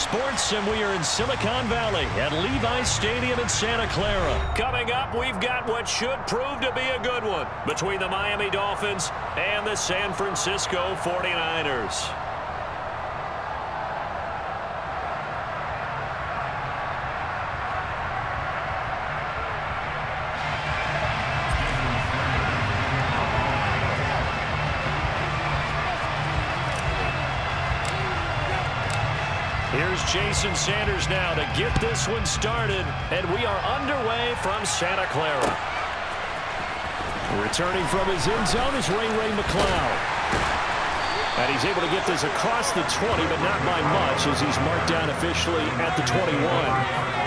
Sports, and we are in Silicon Valley at Levi's Stadium in Santa Clara. Coming up, we've got what should prove to be a good one between the Miami Dolphins and the San Francisco 49ers. Here's Jason Sanders now to get this one started, and we are underway from Santa Clara. Returning from his end zone is Ray McCloud. And he's able to get this across the 20, but not by much, as he's marked down officially at the 21.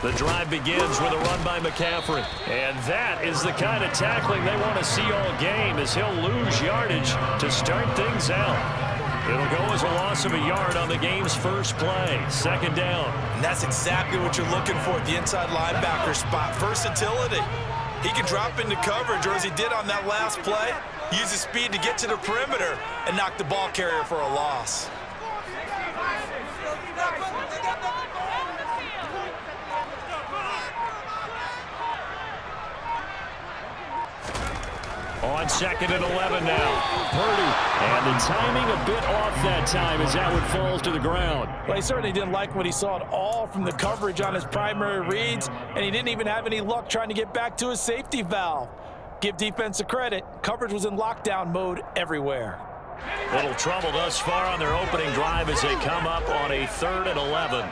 The drive begins with a run by McCaffrey. And that is the kind of tackling they want to see all game, as he'll lose yardage to start things out. It'll go as a loss of a yard on the game's first play. Second down. And that's exactly what you're looking for at the inside linebacker spot. Versatility. He can drop into coverage, or as he did on that last play, use his speed to get to the perimeter and knock the ball carrier for a loss. On 2nd and 11 now. Purdy. And the timing a bit off that time as that one falls to the ground. Well, he certainly didn't like what he saw at all from the coverage on his primary reads, and he didn't even have any luck trying to get back to his safety valve. Give defense a credit. Coverage was in lockdown mode everywhere. Little trouble thus far on their opening drive as they come up on a 3rd and 11.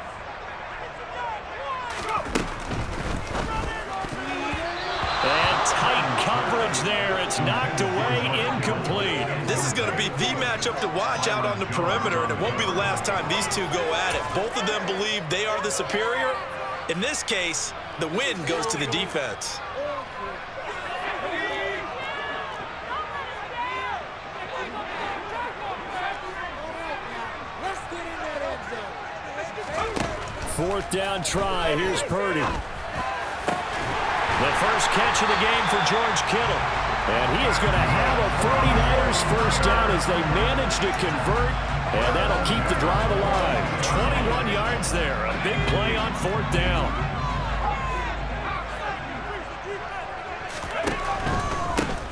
And tight coverage there. It's knocked away, incomplete. This is going to be the matchup to watch out on the perimeter, and it won't be the last time these two go at it. Both of them believe they are the superior. In this case, the win goes to the defense. Fourth down try. Here's Purdy. The first catch of the game for George Kittle. And he is going to have a 49ers first down as they manage to convert. And that'll keep the drive alive. 21 yards there. A big play on 4th down.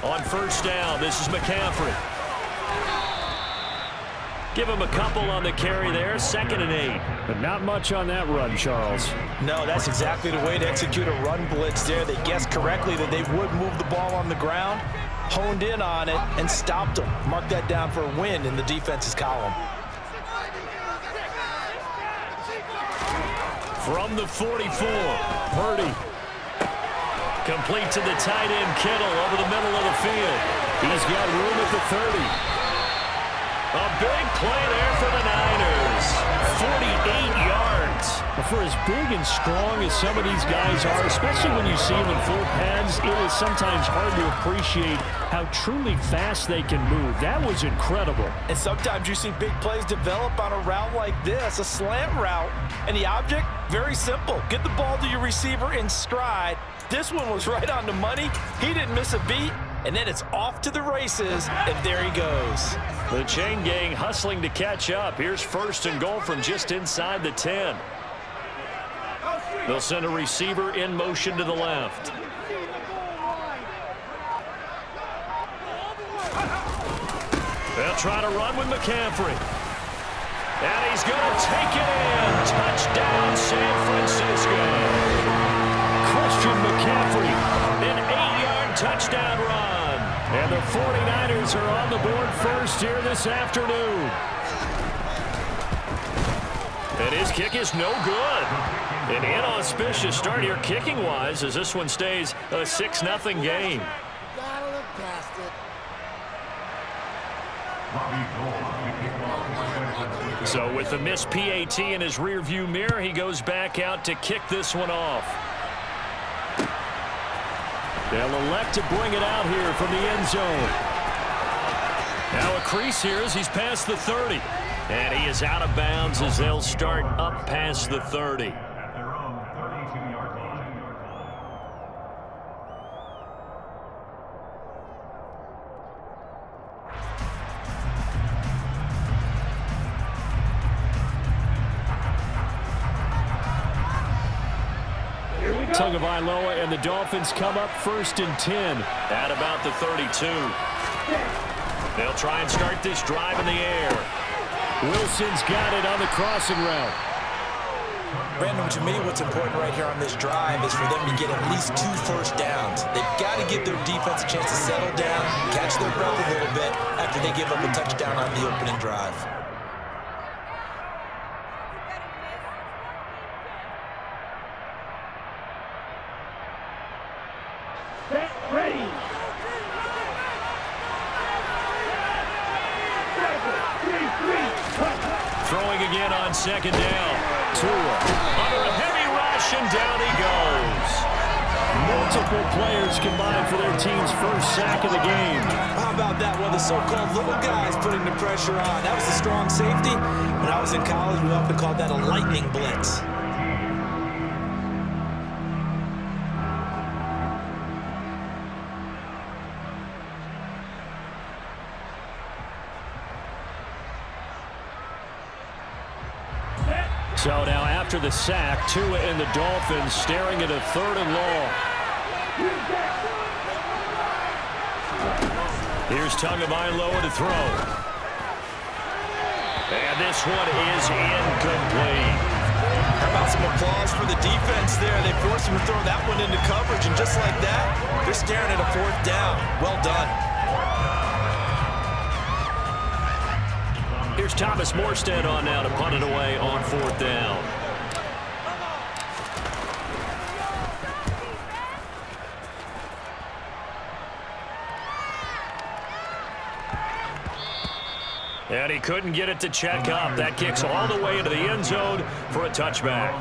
On 1st down, this is McCaffrey. Give him a couple on the carry there. 2nd and 8. But not much on that run, Charles. No, that's exactly the way to execute a run blitz there. They guessed correctly that they would move the ball on the ground, honed in on it, and stopped them. Mark that down for a win in the defense's column. From the 44, Purdy. Complete to the tight end, Kittle, over the middle of the field. He's got room at the 30. A big play there for the Niners. 48 yards. For as big and strong as some of these guys are, especially when you see them in full pads, it is sometimes hard to appreciate how truly fast they can move. That was incredible. And sometimes you see big plays develop on a route like this, a slant route. And the object, very simple. Get the ball to your receiver in stride. This one was right on the money. He didn't miss a beat. And then it's off to the races, and there he goes. The chain gang hustling to catch up. Here's 1st and goal from just inside the 10. They'll send a receiver in motion to the left. They'll try to run with McCaffrey. And he's going to take it in. Touchdown, San Francisco. Christian McCaffrey, an 8-yard touchdown run. And the 49ers are on the board first here this afternoon. And his kick is no good. An inauspicious start here kicking-wise as this one stays a 6-0 game. So with the missed PAT in his rearview mirror, he goes back out to kick this one off. They'll elect to bring it out here from the end zone. Now a crease here as he's past the 30. And he is out of bounds as they'll start up past the 30. Tagovailoa and the Dolphins come up 1st and 10 at about the 32. They'll try and start this drive in the air. Wilson's got it on the crossing route. Brandon, to me, what's important right here on this drive is for them to get at least 2 first downs. They've got to give their defense a chance to settle down, catch their breath a little bit after they give up a touchdown on the opening drive. Ready. Throwing again on 2nd down. Tua under a heavy rush, and down he goes. Multiple players combined for their team's first sack of the game. How about that? One of the so-called little guys putting the pressure on. That was a strong safety. When I was in college, we often called that a lightning blitz. So now after the sack, Tua and the Dolphins staring at a 3rd and long. Here's Tagovailoa to throw. And this one is incomplete. How about some applause for the defense there? They forced him to throw that one into coverage, and just like that, they're staring at a 4th down. Well done. Here's Thomas Morstead on now to punt it away on 4th down. And he couldn't get it to check up. That kicks all the way into the end zone for a touchback.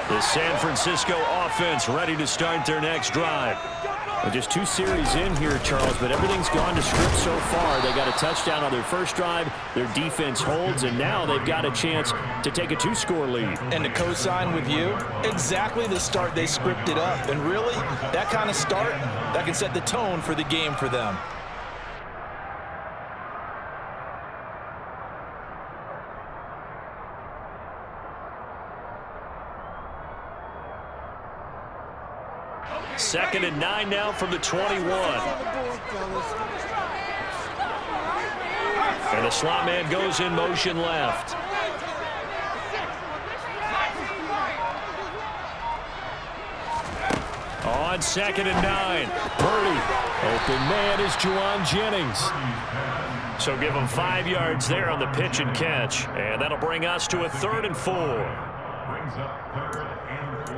The San Francisco offense ready to start their next drive. Well, just 2 series in here, Charles, but everything's gone to script so far. They got a touchdown on their first drive. Their defense holds, and now they've got a chance to take a 2-score lead. And to co-sign with you, exactly the start they scripted up. And really, that kind of start, that can set the tone for the game for them. Second and 9 now from the 21. And the slot man goes in motion left. On 2nd and 9. Purdy. Open man is Juwan Jennings. So give him 5 yards there on the pitch and catch. And that'll bring us to a 3rd and 4. Brings up 3rd and 4.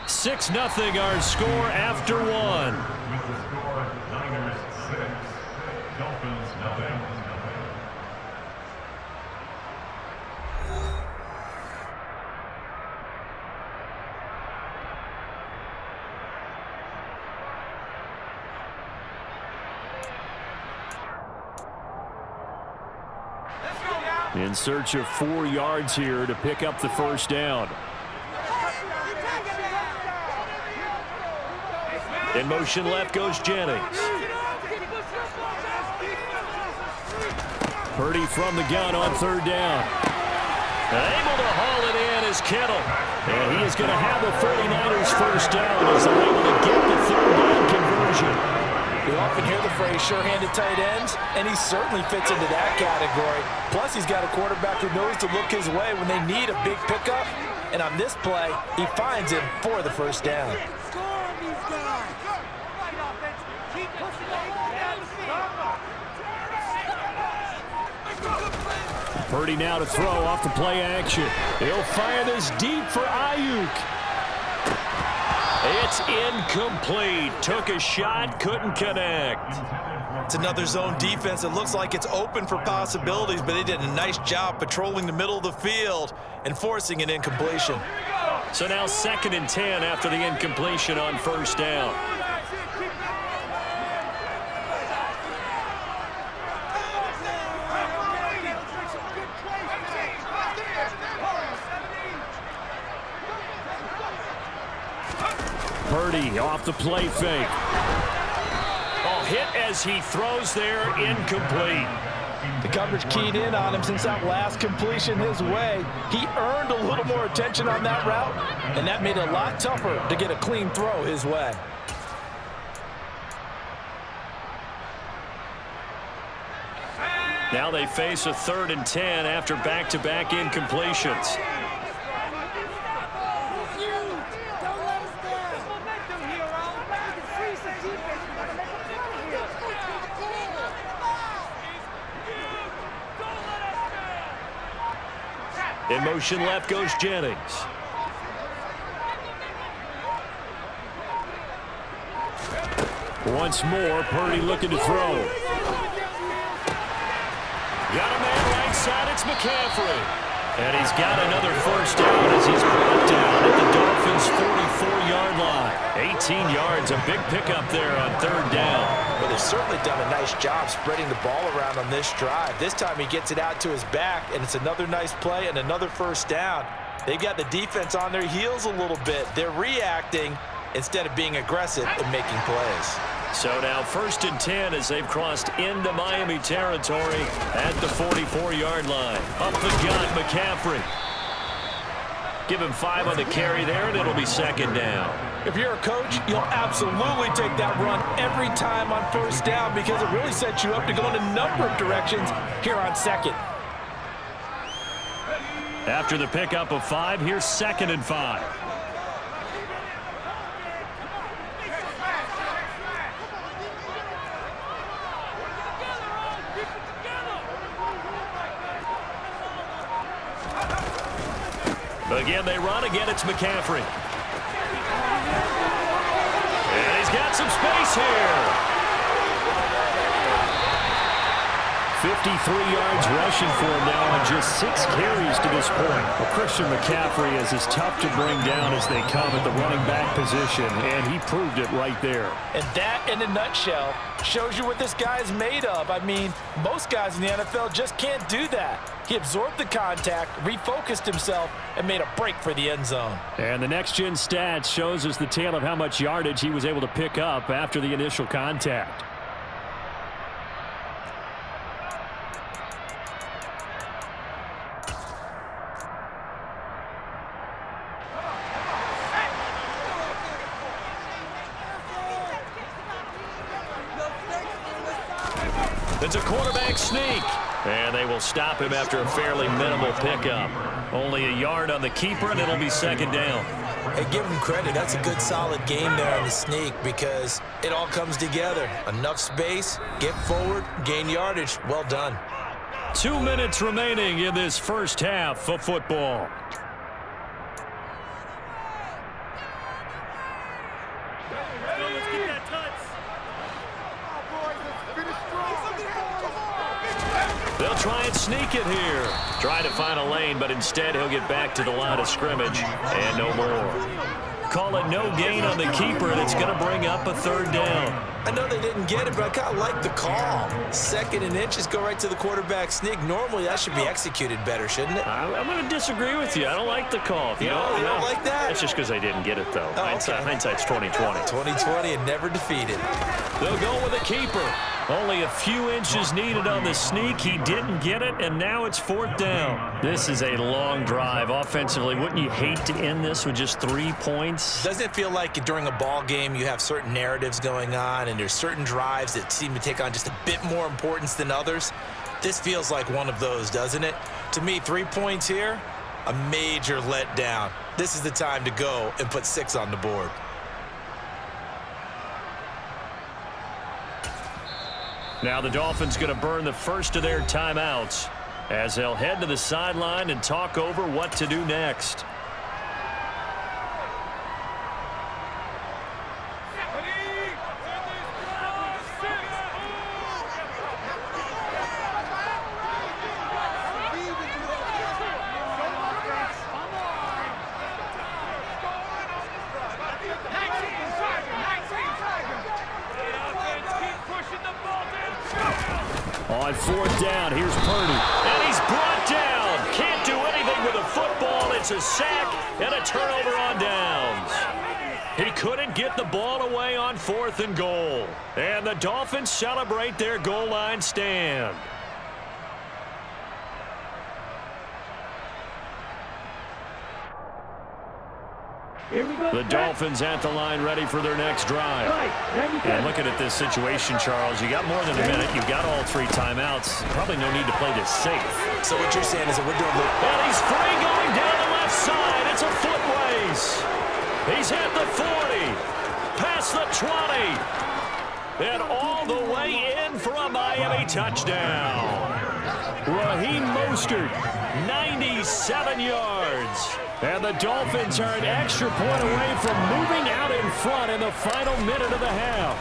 Six nothing our score after 1. With the score, Niners 6, Dolphins nothing. In search of 4 yards here to pick up the first down. In motion left goes Jennings. Purdy from the gun on 3rd down. Able to haul it in is Kittle. And he is going to have the 49ers first down as they're able to get the 3rd down conversion. We often hear the phrase sure-handed tight ends, and he certainly fits into that category. Plus, he's got a quarterback who knows to look his way when they need a big pickup. And on this play, he finds him for the first down. Keep pushing the ball down the field. Purdy now to throw off the play action. He'll fire this deep for Ayuk. It's incomplete. Took a shot, couldn't connect. It's another zone defense. It looks like it's open for possibilities, but they did a nice job patrolling the middle of the field and forcing an incompletion. So now 2nd and 10 after the incompletion on 1st down. Purdy off the play fake. Oh, hit as he throws there, incomplete. The coverage keyed in on him since that last completion his way. He earned a little more attention on that route, and that made it a lot tougher to get a clean throw his way. Now they face a 3rd and 10 after back-to-back incompletions. In motion left goes Jennings. Once more, Purdy looking to throw. Got a man right side, it's McCaffrey. And he's got another 1st down as he's brought down at the Dolphins' 44-yard line. 18 yards, a big pickup there on 3rd down. Well, they've certainly done a nice job spreading the ball around on this drive. This time he gets it out to his back, and it's another nice play and another 1st down. They've got the defense on their heels a little bit. They're reacting instead of being aggressive and making plays. So now 1st and 10 as they've crossed into Miami territory at the 44-yard line. Up the gut, McCaffrey. Give him 5 on the carry there, and it'll be 2nd down. If you're a coach, you'll absolutely take that run every time on 1st down because it really sets you up to go in a number of directions here on 2nd. After the pickup of 5, here's 2nd and 5. Again, they run. Again, it's McCaffrey. And he's got some space here. 53 yards rushing for him now on just 6 carries to this point. Well, Christian McCaffrey is as tough to bring down as they come at the running back position, and he proved it right there. And that, in a nutshell, shows you what this guy's made of. I mean, most guys in the NFL just can't do that. He absorbed the contact, refocused himself, and made a break for the end zone. And the next-gen stats shows us the tale of how much yardage he was able to pick up after the initial contact. It's a quarterback sneak. And they will stop him after a fairly minimal pickup. Only a yard on the keeper, and it'll be 2nd down. Hey, give him credit. That's a good, solid game there on the sneak because it all comes together. Enough space, get forward, gain yardage. Well done. 2 minutes remaining in this 1st half of football. They'll try and sneak it here. Try to find a lane, but instead he'll get back to the line of scrimmage and no more. Call it no gain on the keeper, and it's going to bring up a 3rd down. I know they didn't get it, but I kind of like the call. 2nd and inches, go right to the quarterback sneak. Normally, that should be executed better, shouldn't it? I'm going to disagree with you. I don't like the call. You don't like that? That's just because they didn't get it, though. Oh, okay. Hindsight's 20/20. 20/20 and never defeated. They'll go with a keeper. Only a few inches needed on the sneak. He didn't get it, and now it's 4th down. This is a long drive offensively. Wouldn't you hate to end this with just 3 points? Doesn't it feel like during a ball game you have certain narratives going on and there's certain drives that seem to take on just a bit more importance than others? This feels like one of those, doesn't it? To me, 3 points here, a major letdown. This is the time to go and put 6 on the board. Now the Dolphins going to burn the first of their timeouts. as they'll head to the sideline and talk over what to do next. On fourth down, here's Purdy. And he's brought down. Can't do anything with a football. It's a sack and a turnover on downs. He couldn't get the ball away on 4th and goal. And the Dolphins celebrate their goal line stand. The Dolphins at the line ready for their next drive. And looking at this situation, Charles, you got more than a minute. You've got all 3 timeouts. Probably no need to play this safe. So what you're saying is that we're doing the... And he's free going down the left side. It's a foot race. He's at the 40. Past the 20. And all the way in for a Miami touchdown. Raheem Mostert, 97 yards. And the Dolphins are an extra point away from moving out in front in the final minute of the half.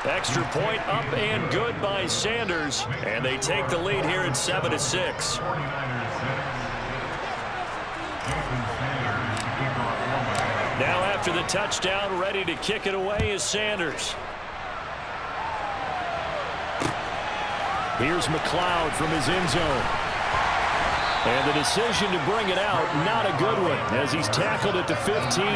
Extra point up and good by Sanders. And they take the lead here at 7-6. Now after the touchdown, ready to kick it away is Sanders. Here's McLeod from his end zone. And the decision to bring it out, not a good one, as he's tackled at the 15.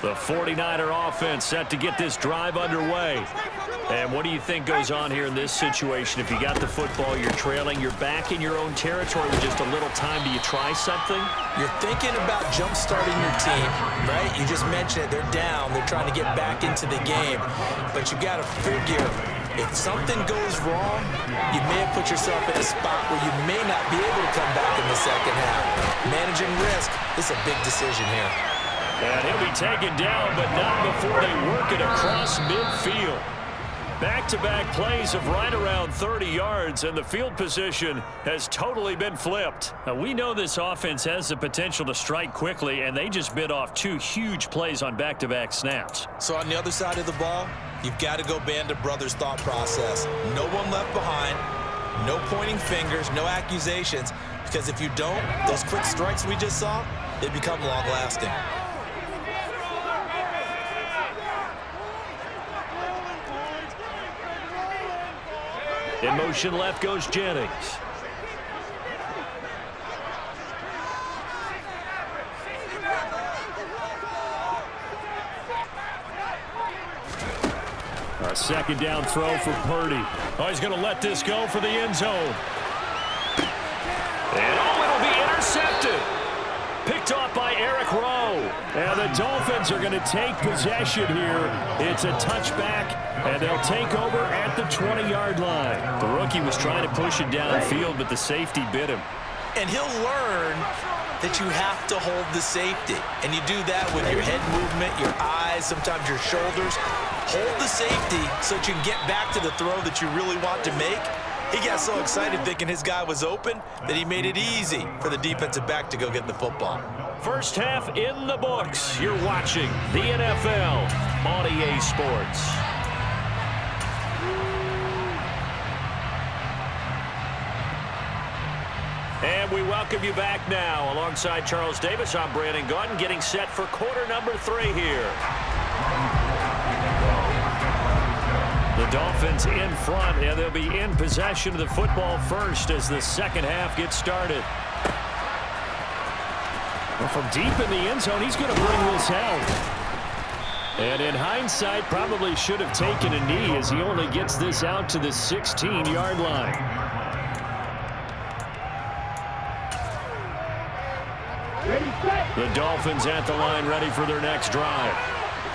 The 49er offense set to get this drive underway. And what do you think goes on here in this situation? If you got the football, you're trailing, you're back in your own territory with just a little time. Do you try something? You're thinking about jump-starting your team, right? You just mentioned it. They're down. They're trying to get back into the game. But you got to figure, if something goes wrong, you may have put yourself in a spot where you may not be able to come back in the second half. Managing risk is a big decision here. And he'll be taken down, but not before they work it across midfield. Back-to-back plays of right around 30 yards, and the field position has totally been flipped. Now, we know this offense has the potential to strike quickly, and they just bit off 2 huge plays on back-to-back snaps. So on the other side of the ball, you've got to go Band of Brothers thought process. No one left behind, no pointing fingers, no accusations, because if you don't, those quick strikes we just saw, they become long-lasting. In motion left goes Jennings. A second down throw for Purdy. Oh, he's going to let this go for the end zone. And it'll be intercepted. Picked off by Eric Rowe. And the Dolphins are going to take possession here. It's a touchback, and they'll take over at the 20-yard line. The rookie was trying to push it downfield, but the safety bit him. And he'll learn that you have to hold the safety. And you do that with your head movement, your eyes, sometimes your shoulders. Hold the safety so that you can get back to the throw that you really want to make. He got so excited thinking his guy was open that he made it easy for the defensive back to go get the football. First half in the books. You're watching the NFL on EA Sports. And we welcome you back now. Alongside Charles Davis, I'm Brandon Gaudin, getting set for quarter number 3 here. The Dolphins in front, and they'll be in possession of the football first as the second half gets started. Well, from deep in the end zone, he's going to bring this out. And in hindsight, probably should have taken a knee as he only gets this out to the 16-yard line. The Dolphins at the line ready for their next drive.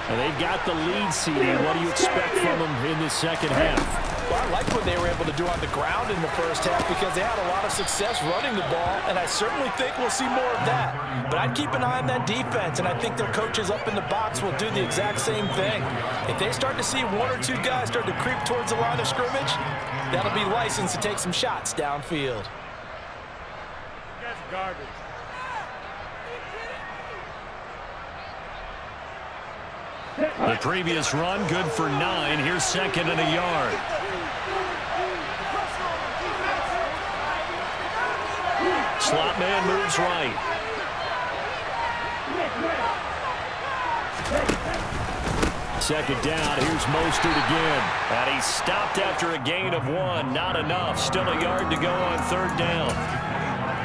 And they've got the lead, CD. What do you expect from them in the second half? Well, I like what they were able to do on the ground in the first half because they had a lot of success running the ball, and I certainly think we'll see more of that. But I'd keep an eye on that defense, and I think their coaches up in the box will do the exact same thing. If they start to see one or two guys start to creep towards the line of scrimmage, that'll be licensed to take some shots downfield. That's garbage. The previous run, good for 9. Here's second and a yard. Slot man moves right. Second down, here's Mostert again. And he's stopped after a gain of 1. Not enough. Still a yard to go on third down.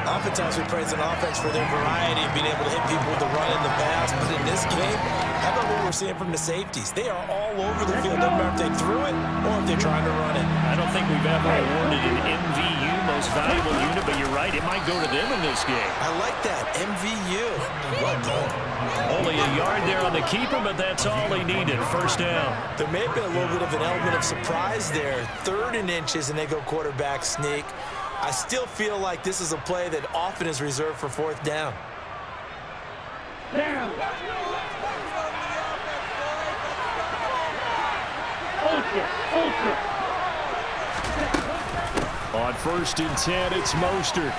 Oftentimes we praise an offense for their variety and being able to hit people with the run in the pass. But in this game, how about what we're seeing from the safeties? They are all over the field. Doesn't matter if they threw it or if they're trying to run it. I don't think we've ever awarded an MVU, most valuable unit, but you're right, it might go to them in this game. I like that. MVU. Well done. Only a yard there on the keeper, but that's all he needed. First down. There may have been a little bit of an element of surprise there. 3rd and inches, and they go quarterback sneak. I still feel like this is a play that often is reserved for 4th down. Down. On 1st and 10, it's Mostert.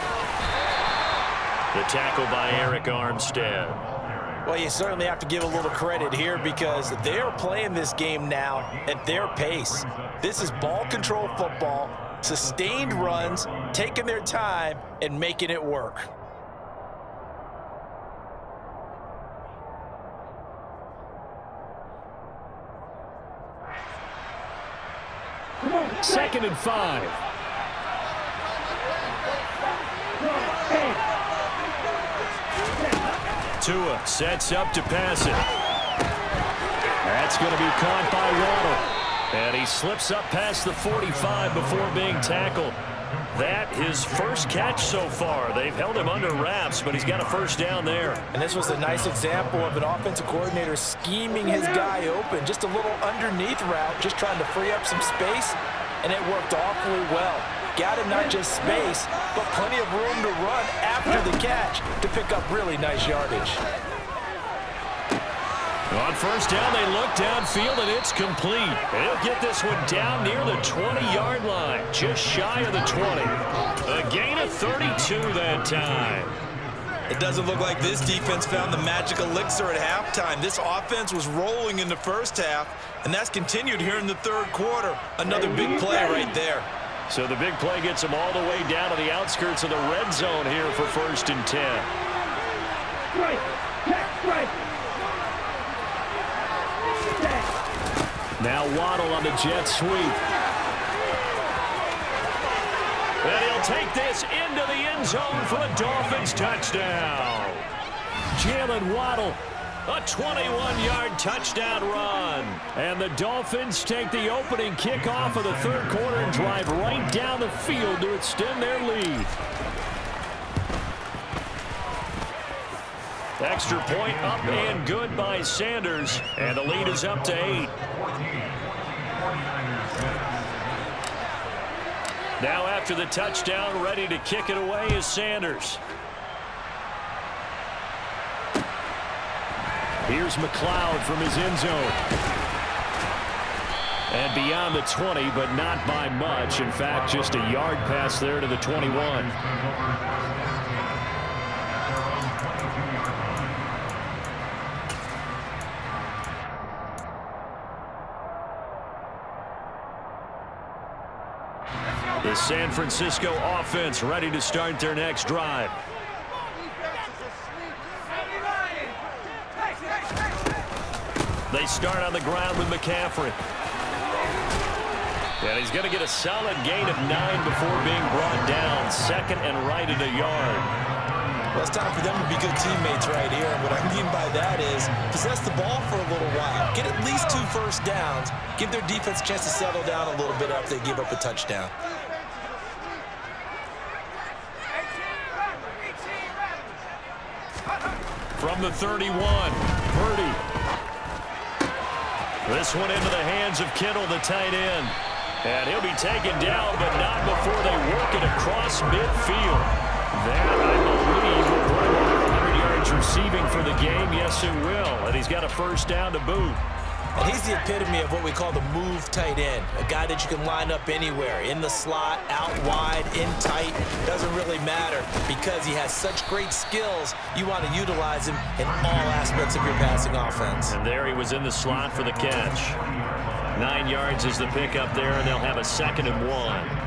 The tackle by Eric Armstead. Well, you certainly have to give a little credit here because they're playing this game now at their pace. This is ball control football, sustained runs, taking their time, and making it work. Second and 5. Tua sets up to pass it. That's going to be caught by Waddle. And he slips up past the 45 before being tackled. That his first catch so far. They've held him under wraps, but he's got a first down there. And this was a nice example of an offensive coordinator scheming his guy open. Just a little underneath route, just trying to free up some space, and it worked awfully well. Got him not just space, but plenty of room to run after the catch to pick up really nice yardage. On first down, they look downfield, and it's complete. And he'll get this one down near the 20-yard line, just shy of the 20. A gain of 32 that time. It doesn't look like this defense found the magic elixir at halftime. This offense was rolling in the first half, and that's continued here in the 3rd quarter. Another big play right there. So the big play gets them all the way down to the outskirts of the red zone here for 1st and 10. Right. Now Waddle on the jet sweep. And he'll take this into the end zone for a Dolphins touchdown. Jalen Waddle, a 21-yard touchdown run. And the Dolphins take the opening kickoff of the 3rd quarter and drive right down the field to extend their lead. Extra point up and good by Sanders. And the lead is up to 8. Now after the touchdown, ready to kick it away is Sanders. Here's McLeod from his end zone. And beyond the 20, but not by much. In fact, just a yard pass there to the 21. The San Francisco offense ready to start their next drive. They start on the ground with McCaffrey. And he's going to get a solid gain of 9 before being brought down. 2nd and right at a yard. Well, it's time for them to be good teammates right here. And what I mean by that is possess the ball for a little while. Get at least 2 first downs. Give their defense a chance to settle down a little bit after they give up a touchdown. From the 31, Purdy. This one into the hands of Kittle, the tight end. And he'll be taken down, but not before they work it across midfield. That, I believe, will put him over 100 yards receiving for the game. Yes, it will. And he's got a first down to boot. And he's the epitome of what we call the move tight end, a guy that you can line up anywhere, in the slot, out wide, in tight, doesn't really matter because he has such great skills. You want to utilize him in all aspects of your passing offense. And there he was in the slot for the catch. 9 yards is the pickup there, and they'll have a 2nd and 1.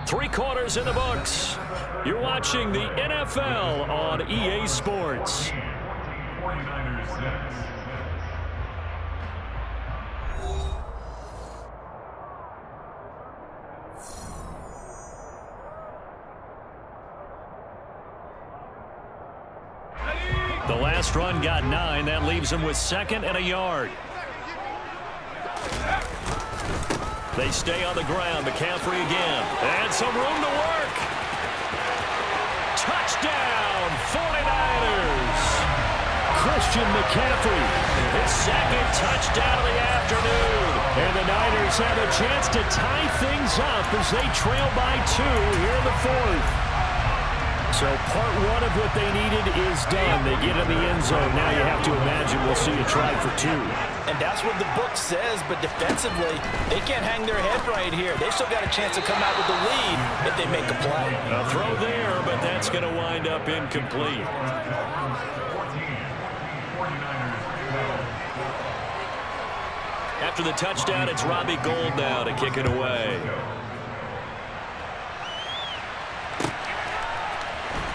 Three quarters in the books. You're watching the NFL on EA Sports. 49ers 6. The last run got 9. That leaves him with 2nd and a yard. They stay on the ground. McCaffrey again. And some room to work. Touchdown, 49ers. Christian McCaffrey. His 2nd touchdown of the afternoon. And the Niners have a chance to tie things up as they trail by 2 here in the 4th. So part 1 of what they needed is done. They get in the end zone. Now you have to imagine we'll see a try for 2. And that's what the book says, but defensively, they can't hang their head right here. They still got a chance to come out with the lead if they make a play. A throw there, but that's going to wind up incomplete. 14. 49ers 12. After the touchdown, it's Robbie Gould now to kick it away.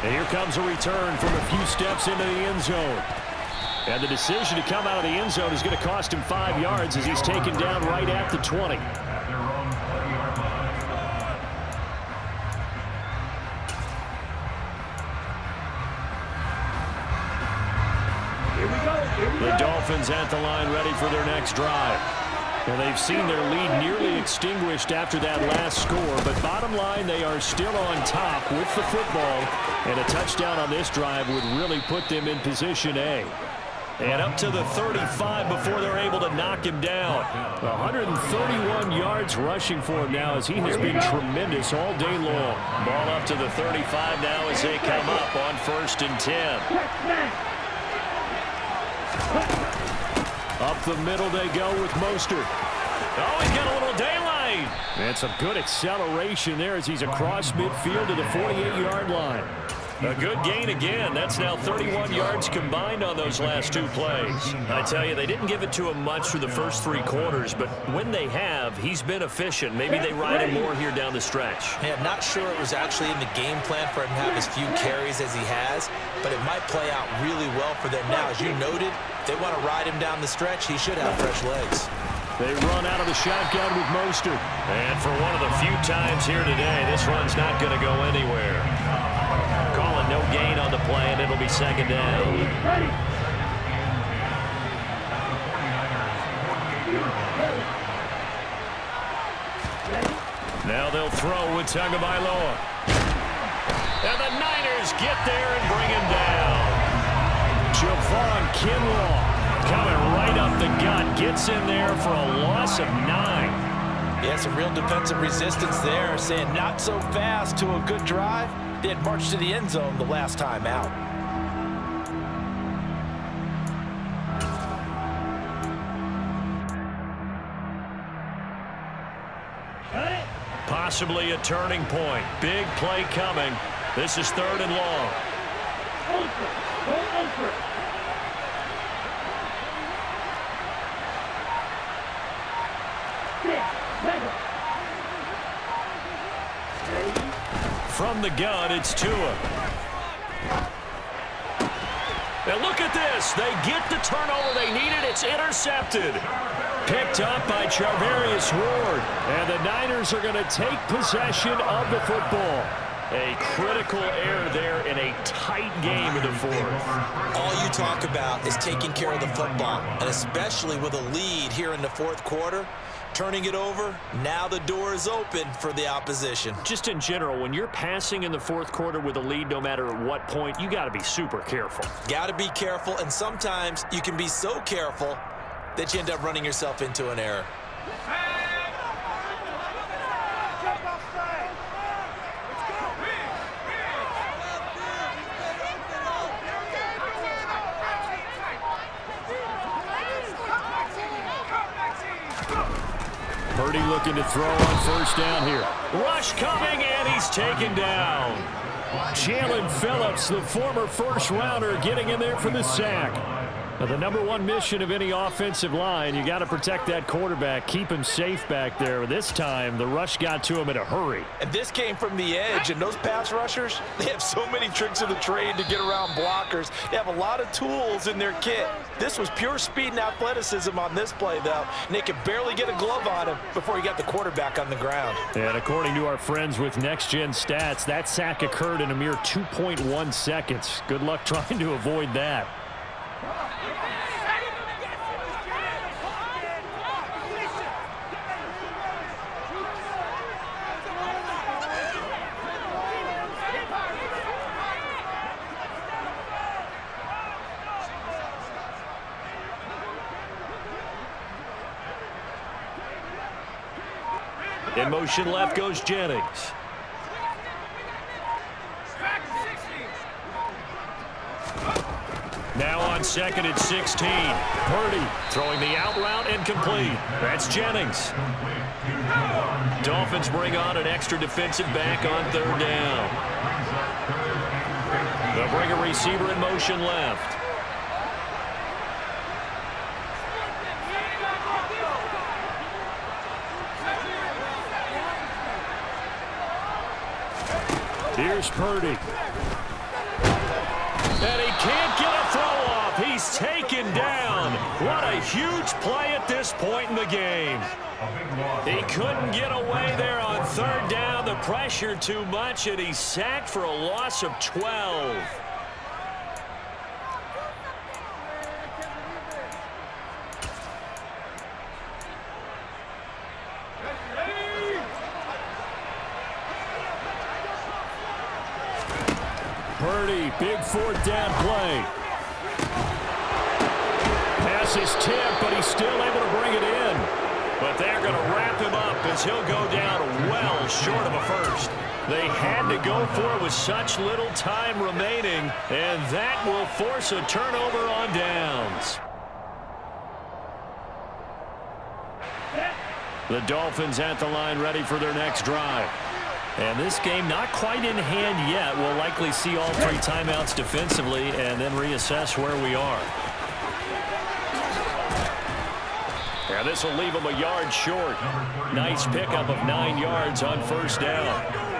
And here comes a return from a few steps into the end zone. And the decision to come out of the end zone is going to cost him 5 yards as he's taken down right at the 20. At their own 30-yard line. Here we go. The Dolphins at the line ready for their next drive. And they've seen their lead nearly extinguished after that last score. But bottom line, they are still on top with the football. And a touchdown on this drive would really put them in position A. And up to the 35 before they're able to knock him down. 131 yards rushing for him now as he has been tremendous all day long. Ball up to the 35 now as they come up on 1st and 10. Up the middle they go with Mostert. Oh, he's got a little daylight. And some good acceleration there as he's across midfield to the 48-yard line. A good gain again. That's now 31 yards combined on those last 2 plays. I tell you, they didn't give it to him much through the first 3 quarters, but when they have, he's been efficient. Maybe they ride him more here down the stretch. Yeah, I'm not sure it was actually in the game plan for him to have as few carries as he has, but it might play out really well for them now. As you noted, if they want to ride him down the stretch, he should have fresh legs. They run out of the shotgun with Mostert. And for one of the few times here today, this run's not going to go anywhere. Calling no gain on the play, and it'll be 2nd down. Now they'll throw with Tagovailoa. And the Niners get there and bring him down. Javon Kinlaw coming right up the gut. Gets in there for a loss of 9. Yeah, some real defensive resistance there, saying not so fast to a good drive. They had marched to the end zone the last time out. Possibly a turning point. Big play coming. This is 3rd and long. From the gun, it's Tua. And look at this. They get the turnover they needed. It's intercepted. Picked up by Charvarius Ward. And the Niners are going to take possession of the football. A critical error there in a tight game in the 4th. All you talk about is taking care of the football, and especially with a lead here in the 4th quarter. turning it over. Now the door is open for the opposition. Just in general, when you're passing in the fourth quarter with a lead, no matter at what point, you got to be super careful. Got to be careful, and sometimes you can be so careful that you end up running yourself into an error. Purdy looking to throw on first down here. Rush coming, and he's taken down. Jalen Phillips, the former first-rounder, getting in there for the sack. Now, the number one mission of any offensive line, you got to protect that quarterback, keep him safe back there. This time, the rush got to him in a hurry. And this came from the edge, and those pass rushers, they have so many tricks of the trade to get around blockers. They have a lot of tools in their kit. This was pure speed and athleticism on this play, though, and they could barely get a glove on him before he got the quarterback on the ground. And according to our friends with Next Gen Stats, that sack occurred in a mere 2.1 seconds. Good luck trying to avoid that. In motion left goes Jennings. Now on second at 16. Purdy throwing the out route and complete. That's Jennings. Dolphins bring on an extra defensive back on third down. They'll bring a receiver in motion left. Here's Purdy. And he can't get a throw off. He's taken down. What a huge play at this point in the game. He couldn't get away there on third down. The pressure too much, and he's sacked for a loss of 12. Purdy, big fourth down play. Pass is tipped, but he's still able to bring it in. But they're going to wrap him up as he'll go down well short of a first. They had to go for it with such little time remaining, and that will force a turnover on downs. The Dolphins at the line ready for their next drive. And this game not quite in hand yet. We'll likely see all three timeouts defensively and then reassess where we are. Yeah, this will leave him a yard short. Nice pickup of 9 yards on first down.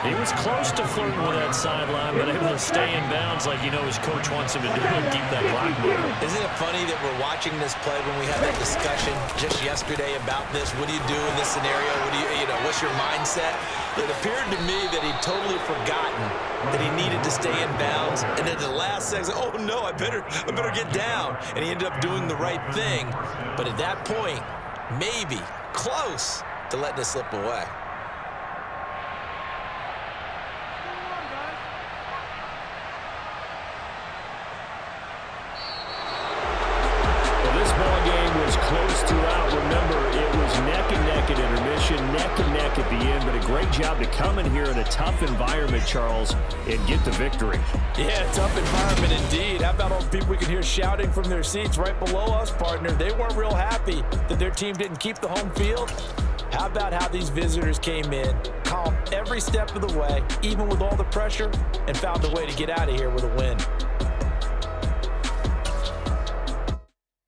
He was close to flirting with that sideline, but able to stay in bounds like you know his coach wants him to do and keep that clock moving. Isn't it funny that we're watching this play when we had that discussion just yesterday about this? What do you do in this scenario? What do you know, what's your mindset? It appeared to me that he'd totally forgotten that he needed to stay in bounds, and then the last second, oh no, I better get down. And he ended up doing the right thing. But at that point, maybe close to letting it slip away. Close throughout. Remember, it was neck and neck at intermission, neck and neck at the end, but a great job to come in here in a tough environment, Charles, and get the victory. Yeah, tough environment indeed. How about all the people we can hear shouting from their seats right below us, partner? They weren't real happy that their team didn't keep the home field. How about how these visitors came in, calm every step of the way, even with all the pressure, and found a way to get out of here with a win?